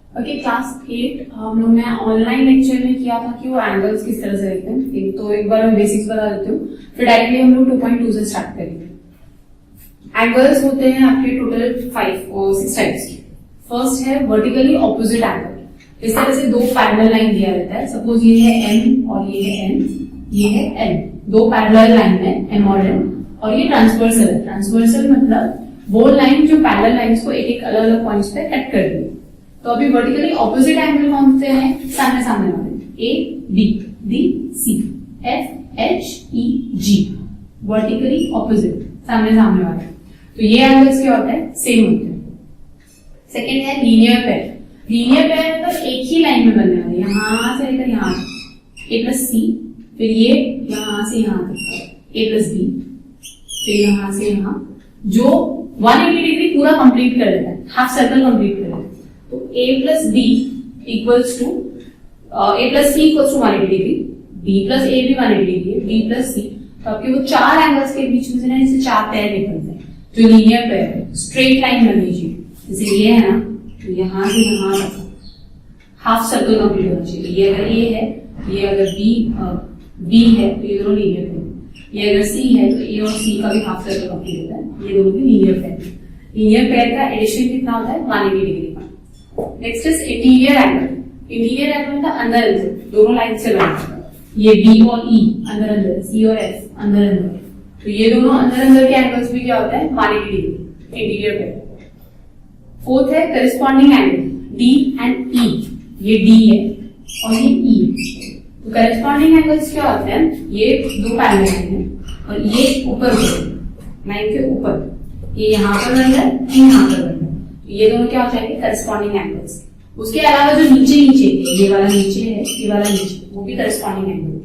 Okay, class 8 हम लोग ने ऑनलाइन लेक्चर में किया था कि वो एंगल्स किस तरह से लिखते हैं। तो एक बार मैं बेसिक्स बता देती हूँ, फिर डायरेक्टली हम लोग 2.2 से स्टार्ट करेंगे। एंगल्स होते हैं आपके टोटल 5 और 6 टाइप्स के। फर्स्ट है वर्टिकली ऑपोजिट एंगल। इस तरह से दो पैरेलल लाइन दिया रहता है। सपोज ये है एम और ये है एन, ये है एन, दो पैरेलल लाइन है एम और एन, और ये ट्रांसवर्सल है। ट्रांसवर्सल मतलब वो लाइन जो पैरेलल लाइंस को एक एक अलग अलग पॉइंट्स पे कट कर दी। तो अभी वर्टिकली ऑपोजिट एंगल कौन से हैं? सामने सामने वाले, A B, D C, F H E G, vertically opposite सामने सामने वाले। तो ये एंगल्स क्या होते हैं? सेम होते हैं। सेकेंड है लीनियर पेयर। लीनियर पेयर मतलब एक ही लाइन में बनने वाले, यहां से लेकर यहां ए प्लस सी, फिर ये यहां से यहां तक ए प्लस बी, फिर यहां से यहां, जो 180 डिग्री पूरा कंप्लीट कर देता है, हाफ सर्कल कंप्लीट कर देता है। तो a plus B equals to a plus C equals to 180 degree, b plus a भी 180 डिग्री है, b प्लस सी। तो आपके वो चार एंगल्स के बीच में से ना जैसे चार पेयर निकलते हैं, जो लीनियर पेयर है। स्ट्रेट लाइन बन लीजिए, जैसे ये है ना, तो यहां से यहां तक हाफ सर्कल कंप्लीट होना चाहिए। ये अगर a है, ये अगर b है, तो ये दोनों लीनियर पेयर। ये अगर c है, तो a और c का भी हाफ सर्कल कंप्लीट होता है। ये दोनों भी लीनियर पेयर। लीनियर पेयर का एडिशन कितना होता है? 180 डिग्री का। Next is interior angle. Interior angle मतलब अंदर अंदर, दोनों लाइन से बना। ये बी और ई अंदर अंदर, सी और एफ अंदर अंदर। तो ये दोनों अंदर अंदर के एंगल्स भी क्या होता है? 180 डिग्री, इंटीरियर पेयर। फोर्थ है करिस्पॉन्डिंग एंगल, डी एंड ई। ये डी है और ये ई। तो करिस्पॉन्डिंग एंगल्स क्या होते हैं? ये दो पैरेलल लाइन है और ये ऊपर लाइन के ऊपर, ये यहाँ पर बन रहा है, यहाँ पर बन रहा है। ये दोनों क्या हो जाएंगे? Corresponding angles. उसके अलावा जो नीचे नीचे, ये वाला नीचे है, ये वाला नीचे, वो भी करस्पॉन्डिंग एंगल।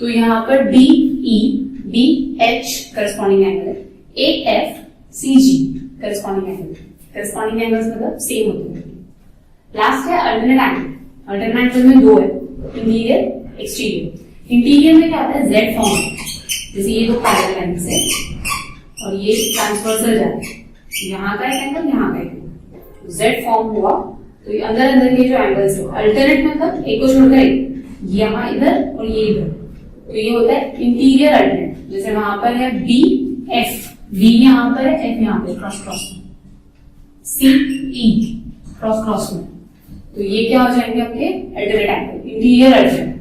तो यहाँ पर D E, B H corresponding angle है, A F C G corresponding angle. Corresponding angles मतलब सेम होते हैं। लास्ट है अल्टरनेट एंगल। अल्टरनेट एंगल में दो है, इंटीरियर एक्सटीरियर। इंटीरियर में क्या होता है? जेड फॉर्म, जैसे ये दो पैरेलल लाइंस है और ये ट्रांसवर्सल जा रहा है, यहाँ का एक एंगल, यहाँ का एक एंगल, जेड फॉर्म हुआ। तो ये अंदर अंदर के जो एंगल्स है, अल्टरनेट मतलब एक को छोड़कर एक, यहाँ इधर और ये इधर, तो ये होता है इंटीरियर अल्टरनेट। जैसे वहां पर है बी एफ, बी यहाँ पर है, एफ यहाँ पे, क्रॉस क्रॉस में, सी ई क्रॉस क्रॉस में। तो ये क्या हो जाएंगे आपके? Alternate angle, interior alternate.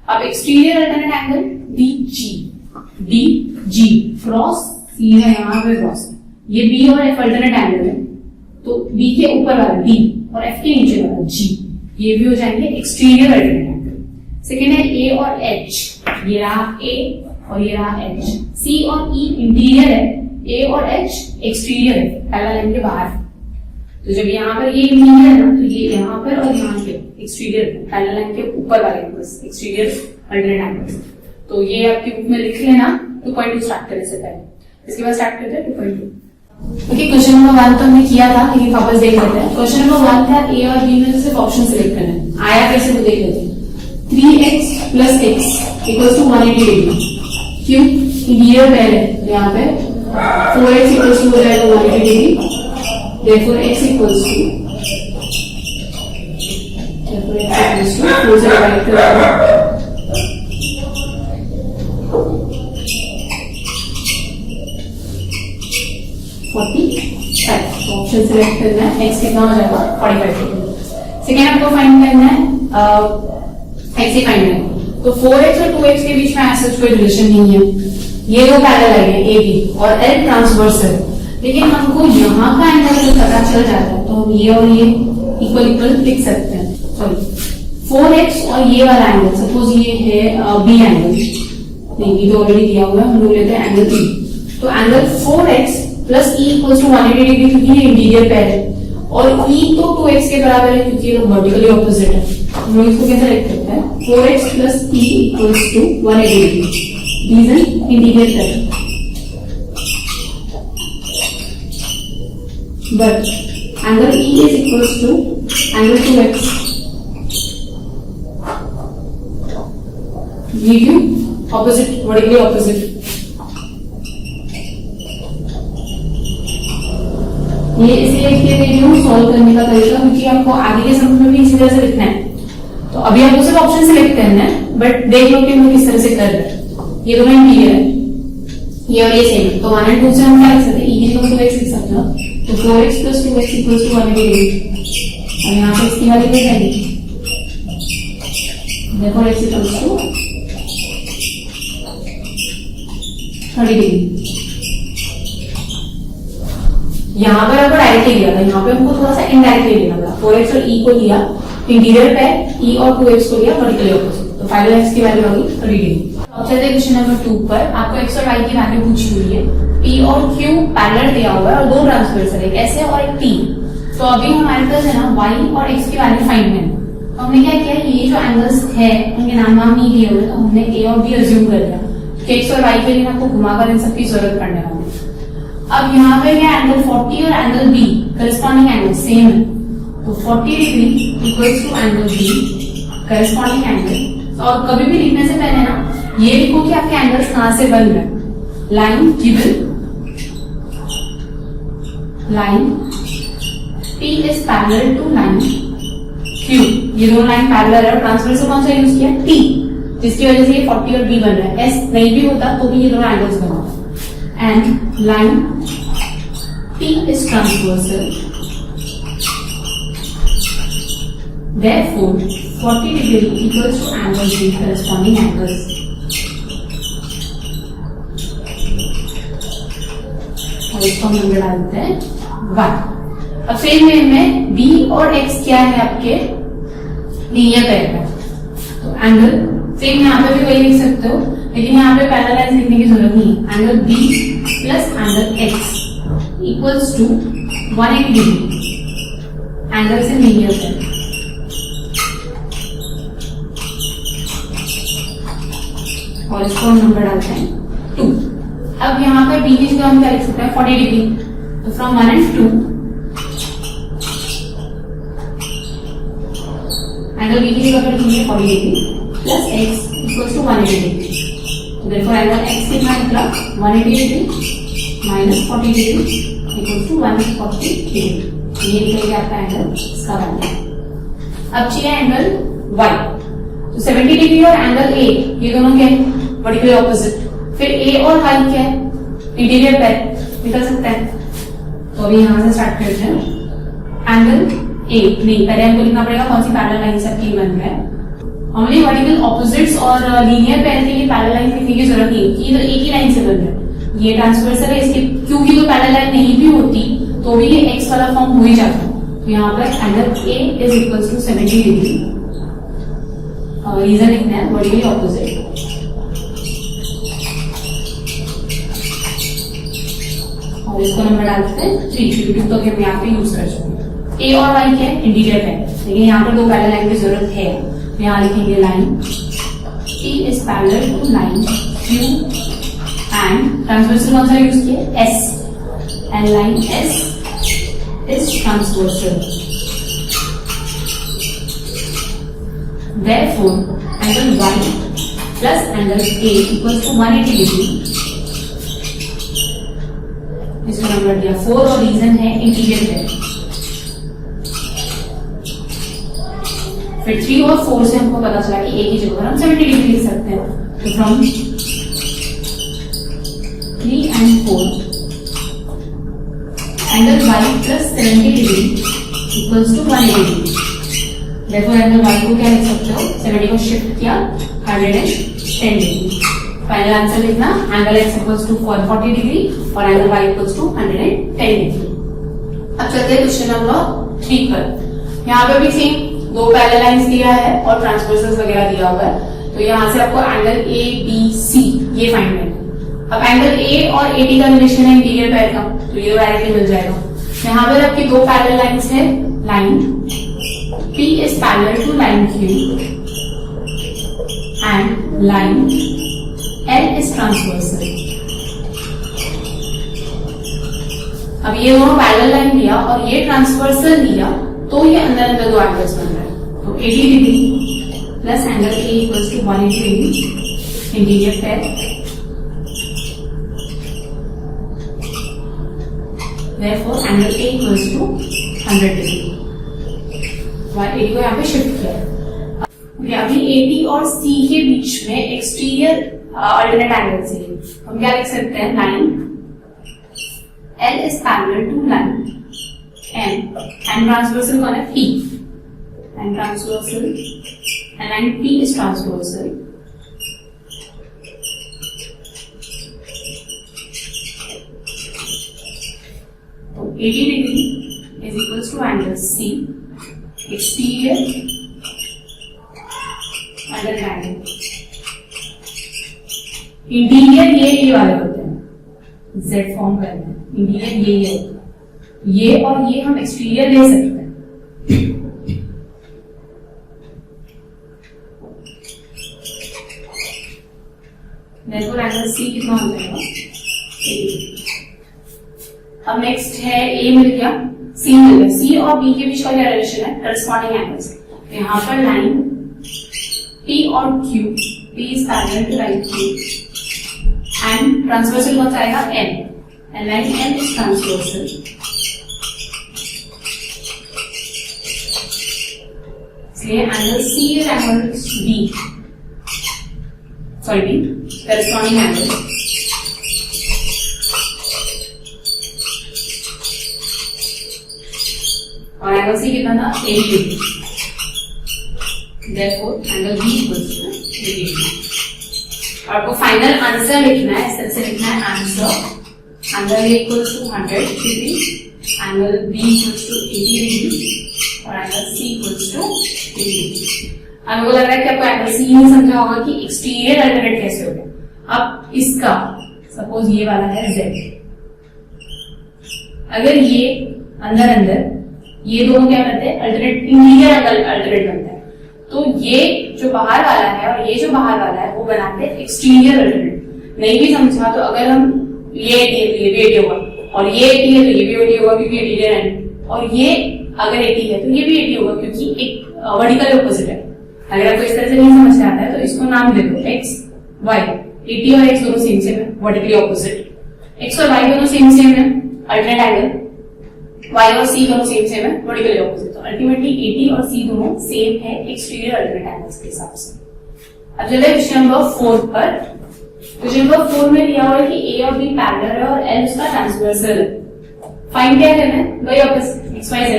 अब exterior alternate angle D G cross, C है यहाँ पे क्रॉस। ये बी और एफ अल्टरनेट एंगल है, तो बी के ऊपर वाला डी और एफ के नीचे वाला जी, ये भी हो जाएंगे एक्सटीरियर अल्टरनेट एंगल। सेकेंड है ए और एच, ये रहा ए और ये रहा एच। सी और ई इंटीरियर है, ए और एच एक्सटीरियर है, पैरेलल लाइन के बाहर। तो जब यहाँ पर ये इंटीरियर है ना, तो ये यहाँ पर और यहाँ पे एक्सटीरियर है, पैरेलल लाइन के ऊपर वाले एंगल्स, एक्सटीरियर अल्टरनेट एंगल्स। तो ये आपकी बुक में लिख लेना 2.2 स्टार्ट करने से पहले। इसके बाद स्टार्ट करते हैं 2.2। ओके, क्वेश्चन नंबर 1 तो हमने किया था, लेकिन वापस देख लेते हैं। क्वेश्चन नंबर 1 था ए और बी में से सिर्फ ऑप्शन सिलेक्ट करना है। आया कैसे वो देख लेते हैं। 3x plus x equals to 180 degree. क्यों? इंटीरियर पेयर है, तो यहाँ पे 4x इक्वल्स टू हो जाएगा 180 degree. therefore x equals to 4 से डिवाइड कर 45। ऑप्शन सिलेक्ट करना है, x कितना हो जाएगा? 45 डिग्री। सेकेंड आपको फाइंड करना है x ही फाइंड करना है। तो 4x और 2x के बीच में ऐसा कोई रिलेशन नहीं है। ये दो पैरेलल लाइन है ए बी और एल ट्रांसवर्सल, लेकिन हमको यहाँ का एंगल तो पता चल जाता है, तो हम ये और ये इक्वल इक्वल लिख सकते हैं। सॉरी, 4x और ये वाला एंगल, सपोज ये है बी एंगल, नहीं बी तो ऑलरेडी दिया हुआ है, हम लोग लेते हैं एंगल बी। तो angle 4x plus E equals to 180 degree, क्योंकि ये इंटीरियर पेयर है, और ई तो 2x के बराबर है क्योंकि ये वर्टिकली ऑपोजिट है। हम लोग इसको कैसे लिख सकते हैं? 4x plus E equals to 180 degree. Reason interior pair, but angle E is equals to angle 2x. Give you opposite, vertically opposite. ये इसलिए लिख रही हूँ सॉल्व करने का तरीका, क्योंकि आपको आगे के समझ में भी इसी तरह से लिखना है। तो अभी आपको सिर्फ ऑप्शन सेलेक्ट करना है, बट देख लो कि हम किस तरह से कर रहे हैं। ये दोनों इंटीरियर है, ये और ये सेम है, तो 1 और 2 से हम क्या लिख सकते हैं, e की जगह 2x लिख सकते हैं, तो 4x + 2x = 180 डिग्री। और यहाँ पे इसकी वैल्यू क्या जाएगी, देखो x = 30 डिग्री। यहाँ पर आपको डायरेक्टली लिया था, यहाँ पे हमको थोड़ा सा इनडायरेक्टली लेना पड़ा। 4x और e को लिया इंटीरियर पे, e और 2x को लिया वर्टिकली ऑपोजिट, तो फाइनल x की वैल्यू होगी 30 डिग्री। अब चलते हैं क्वेश्चन नंबर 2 पर। आपको x और y की वैल्यू पूछी हुई है, p और q पैरेलल दिया हुआ है और दो ट्रांसवर्सल, एक ऐसे और एक t। तो अभी हमारे पास है ना y और x की वैल्यू फाइंड करनी है। तो हमने क्या किया, ये जो एंगल्स है उनके नाम नहीं लिए हुए, तो हमने a और b अज्यूम कर लिया कि x और y के लिए आपको घुमाकर इन सबकी जरूरत पड़ने वाली है। अब यहाँ पे क्या एंगल 40 और angle b corresponding angle same है, तो 40 degree equals to angle b corresponding angle. और कभी भी लिखने से पहले ना ये लिखो कि आपके एंगल्स कहां से बन रहे हैं। Line given, line P is parallel to line Q, ये दोनों लाइन पैरेलल है और ट्रांसवर्सल कौन सा यूज किया, T, जिसकी वजह से ये 40 और B बन रहा है। S नहीं भी होता तो भी ये दोनों एंगल्स बनते हैं। And line P is transversal, therefore 40 degree equals to angle B corresponding angles. और इसको हम नंबर डालते हैं 1। अब सेम वे में B और X क्या है आपके लीनियर पेयर है, तो एंगल सेम यहाँ पे भी वही लिख सकते हो, लेकिन यहाँ पे पैरेलल लाइंस लिखने की जरूरत नहीं है। Angle B plus angle X equals to 180 degree, angle से लीनियर पेयर। और इसको हम नंबर डालते हैं 2। अब यहाँ पे B की जगह हम क्या लिख सकते हैं, 40 डिग्री, तो फ्रॉम 1 and 2 एंगल B की जगह पर लिखेंगे 40 degree plus X equals to 180 degree. Therefore, angle x कितना निकला 180 degree minus 40 degree equal to 140 degree. ये निकल गया आपका एंगल इसका वैल्यू। अब चाहिए एंगल y, तो 70 डिग्री और एंगल a ये दोनों क्या है, वर्टिकली ऑपोजिट। फिर a और y क्या है, इंटीरियर पेयर, निकल सकता है। तो अभी यहां से स्टार्ट करते हैं। एंगल a नहीं, पहले हमको लिखना पड़ेगा कौन सी पैरेलल लाइन से आपकी बन रहा है। नॉर्मली वर्टिकल ऑपोजिट्स और लीनियर पेयर के लिए पैरेलल लाइन लिखने की जरूरत नहीं है, इधर एक ही लाइन से बन रहा है। ये ट्रांसवर्सल है, इसके क्योंकि तो पैरेलल लाइन नहीं भी होती तो भी ये एक्स वाला फॉर्म हो ही जाता है। तो यहाँ पर angle A is equals to 70 degree, reason लिखना है वर्टिकली ऑपोजिट। और इसको नंबर डालते हैं 3, तो हम यहाँ पे यूज कर सकते हैं। A और Y क्या है, इंटीरियर है, लेकिन यहाँ पर दो पैरेलल लाइन की जरूरत है। यहाँ लिखेंगे line P is parallel to line Q and transversal कौन सा यूज किया, S, and line S is transversal. Therefore, angle Y plus angle A equals to 180 degree. इसको नंबर दिया 4 और रीजन है इंटीरियर है। फिर 3 और 4 से हमको पता चला कि A की जगह हम 70 डिग्री लिख सकते हैं। तो from 3 and 4 angle Y plus 70 degree equals to 180 degree. देखो एंगल Y को क्या लिख सकते हो, 70 को शिफ्ट किया 110 डिग्री। फाइनल आंसर लिखना angle X equals to 40 degree और angle Y equals to 110 degree. अब चलते हैं क्वेश्चन नंबर 3 पर। यहाँ पे भी सेम दो पैरेलल लाइंस दिया है और ट्रांसवर्सल्स वगैरह दिया हुआ है। तो यहाँ से आपको एंगल A B C ये फाइंड करना है। अब एंगल A और AD का रिलेशन है इंटीरियर पेयर का, तो ये डायरेक्टली मिल जाएगा। यहाँ पर आपकी दो पैरेलल लाइंस है, line P is parallel to line Q and line L is transversal. अब ये दोनों पैरेलल लाइन लिया और ये ट्रांसवर्सल लिया, तो ये अंदर अंदर दो एंगल्स बन रहे हैं। तो 80 degree plus angle A equals to 180 degree interior pair Therefore angle A equals to 100 degree. A को यहाँ पे शिफ्ट किया। अभी AD और C के बीच में एक्सटीरियर अल्टरनेट एंगल से हम क्या लिख सकते हैं, line L is parallel to line M and transversal कौन है, P and transversal and line P is transversal तो 80 degree is equals to angle C exterior alternate angle. Interior ये वाले होते हैं, Z फॉर्म करना है, इंटीरियर ये होता है, ये और ये हम एक्सटीरियर ले सकते हैं। Therefore एंगल C कितना हो जाएगा, अब नेक्स्ट है A मिल गया, C मिल गया। C और B के बीच का क्या रिलेशन है, करस्पॉन्डिंग एंगल्स। यहाँ पर लाइन P और Q, P is parallel to line Q and transversal कौन सा आएगा, N and line N is transversal। इसलिए angle C is angle B, sorry B, corresponding angle और एंगल C कितना था, 80 degree. Therefore angle B equals to 80 degree। और आपको final answer लिखना है, इस तरह से लिखना है answer, angle A equals to 100 degree, angle B equals to 80 degree और angle C equals to 80 degree. अब मुझे लग रहा है कि आपको एंगल C नहीं समझा होगा कि एक्सटीरियर अल्टरनेट कैसे हो गया। अब इसका सपोज ये वाला है Z, अगर ये अंदर अंदर ये दोनों क्या करते हैं, अल्टरनेट इंटीरियर अल्टरनेट बनता है, तो ये जो बाहर वाला है और ये जो बाहर वाला है वो बनाते हैं एक्सटीरियर अल्टरनेट। नहीं भी समझा तो अगर हम ये 80 है तो ये भी 80 होगा और ये 80 है तो ये भी 80 होगा क्योंकि इंटीरियर है, और ये अगर 80 है तो ये भी 80 होगा क्योंकि एक वर्टिकल ऑपोजिट है। अगर आपको इस तरह से नहीं समझ आता है तो इसको नाम दे दो x y, 80 और x दोनों सेम सेम है, वर्टिकली ऑपोजिट। x और y दोनों सेम सेम है, अल्टरनेट एंगल, y और c दोनों सेम सेम है, वर्टिकली ऑपोजिट। तो अल्टीमेटली 80 और c दोनों सेम है एक्सटीरियर अल्टरनेट एंगल्स के हिसाब से। अब चलिए क्वेश्चन नंबर 4 पर। क्वेश्चन नंबर 4 में दिया हुआ है कि a और b पैरेलल है और l उसका ट्रांसवर्सल है। फाइंड क्या करना है, वही opposite x y z,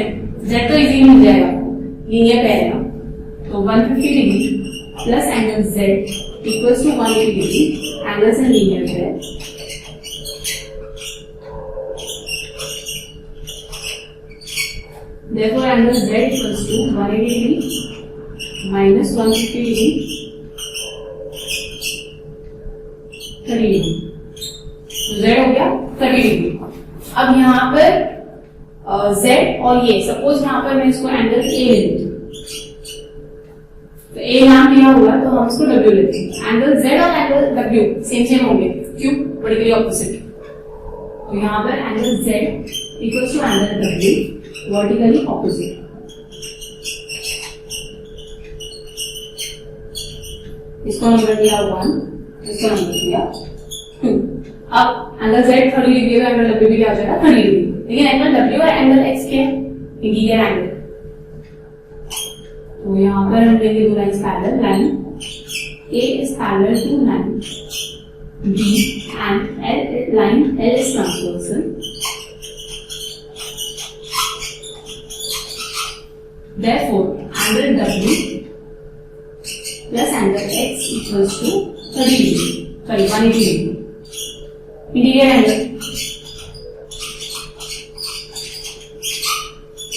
z तो इजीली मिल जाएगा, लीनियर पेयर है ना, तो 150 degree plus angle z equals to 180 degree, angles and linear pair. Therefore angle Z equals to 180 degree minus 150 degree 30 degree. तो Z हो गया 30 डिग्री। अब यहाँ पर Z और ये, सपोज यहाँ पर मैं इसको एंगल A ले लेती हूँ, तो A नाम दिया हुआ है तो हम इसको W लेते हैं। एंगल Z और एंगल W सेम सेम होंगे, क्यों, वर्टिकली ऑपोजिट। तो यहाँ पर angle Z equals to angle W vertically opposite. इसको नंबर दिया 1, इसको नंबर दिया 2। अब एंगल Z 30 डिग्री है, एंगल W भी आ जाएगा 30 डिग्री, लेकिन एंगल W और एंगल X के इंटीरियर एंगल, तो यहाँ पर हम लेंगे दो lines parallel, line A is parallel to line B and line L is transversal। Therefore angle W plus angle X equals to 30 degree, sorry 180 degree, interior angle.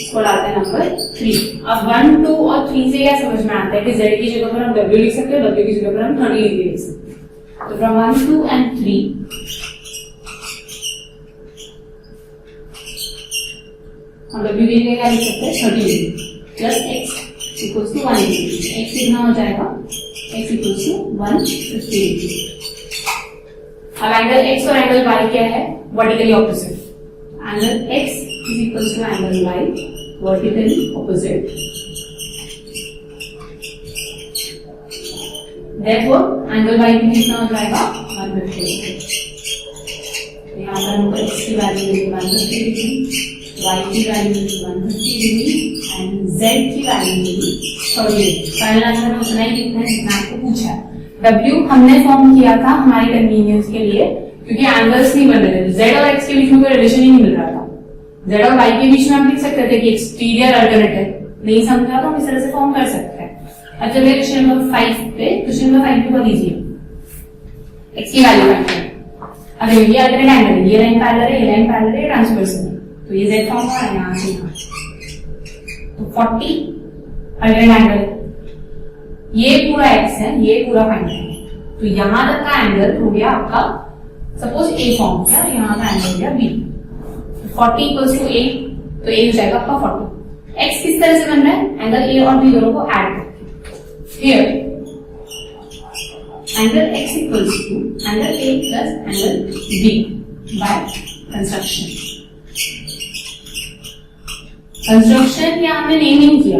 इसको डालते हैं नंबर 3। अब 1, 2 और 3 से क्या समझ में आता है कि Z की जगह पर हम W लिख सकते हैं, W की जगह पर हम 30 डिग्री लिख सकते हैं। तो फ्रॉम 1, 2 and 3 हम W की जगह क्या लिख सकते हैं, 30 degree plus x equals to 180 degree. x कितना हो जाएगा, x इक्वल्स टू 150 डिग्री। अब एंगल x और एंगल y क्या है, vertically opposite. Angle x is equals to angle y vertically opposite. Therefore angle y कितना हो जाएगा, 150 डिग्री। यहाँ पर हमको x की वैल्यू मिली 130 डिग्री, y की वैल्यू मिली 130 डिग्री एंड z की वैल्यू मिली 30 डिग्री। फाइनल आंसर में उतना ही लिखना है जितना आपको पूछा है। W हमने फॉर्म किया था हमारी कन्वीनियंस के लिए, क्योंकि एंगल्स नहीं बन रहे थे, z और x के बीच में कोई रिलेशन ही नहीं मिल रहा था। z और y के बीच में हम लिख सकते थे कि एक्सटीरियर अल्टरनेटिव, नहीं समझा तो हम इस तरह से फॉर्म कर सकते हैं। अब चलिए क्वेश्चन नंबर 5 पे, क्वेश्चन नंबर 5 को लीजिए, x की वैल्यू फाइंड करें। अब ये अल्टरनेट एंगल है, ये लाइन पैरेलल है, ये लाइन पैरेलल है, ट्रांसवर्सल है, तो ये z फॉर्म हुआ यहाँ से यहाँ, तो 40 अल्टरनेट एंगल, ये पूरा x है, ये पूरा फाइंड करें। तो यहां तक का एंगल हो गया आपका, सपोज a फॉर्म किया, यहाँ का एंगल हो गया b, 40 इक्वल्स टू a, तो a हो जाएगा आपका 40। x किस तरह से बन रहा है, एंगल a और b दोनों को ऐड करके। Here, angle x equals to angle a plus angle b by construction. Construction या हमने नेमिंग किया,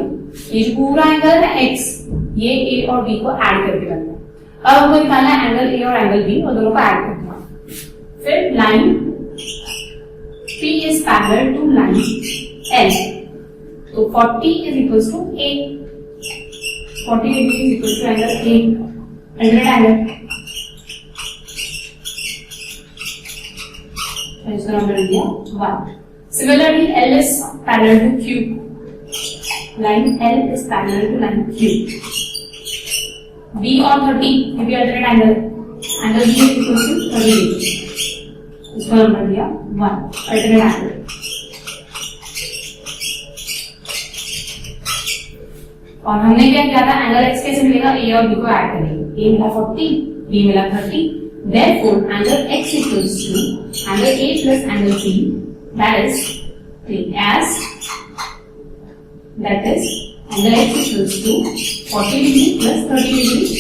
ये जो पूरा एंगल है x, ये a और b को ऐड करके बनना है। अब हमको निकालना है एंगल a और एंगल b और दोनों को ऐड करना है। फिर line p is parallel to line L, तो 40 is equals to a, 40 degree is equal to angle A, alternate angle. तो इसका नाम बन गया 1. Similarly, L is parallel to Q. Line L is parallel to line Q. B और 30 ये भी alternate angle. Angle B is equal to 30 degree. इसका नाम बन गया 1, alternate angle. और हमने क्या किया था, एंगल x कैसे मिलेगा, a और b को ऐड करेंगे, a मिला 40, b मिला 30, therefore angle x equals to angle a plus angle b, that is angle x equals to 40 degree plus 30 degree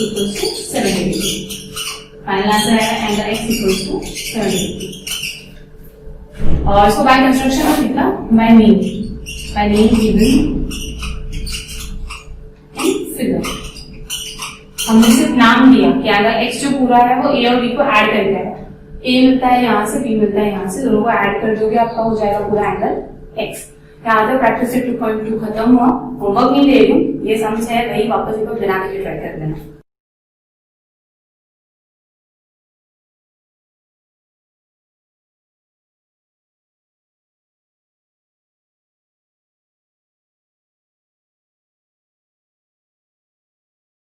equals to 70 degree. Final answer आएगा angle x equals to 70 degree। और इसको by construction में लिखा, by name given figure. हमने सिर्फ नाम दिया कि अगर x जो पूरा है वो a और b को ऐड करके है, a मिलता है यहाँ से, b मिलता है यहाँ से, दोनों को ऐड कर दोगे आपका हो जाएगा पूरा एंगल x। यहाँ तक प्रैक्टिस 2.2 खत्म हुआ। होमवर्क नहीं दे रही हूँ, ये समझ है वही वापस एक बार बना के ट्राई कर लेना।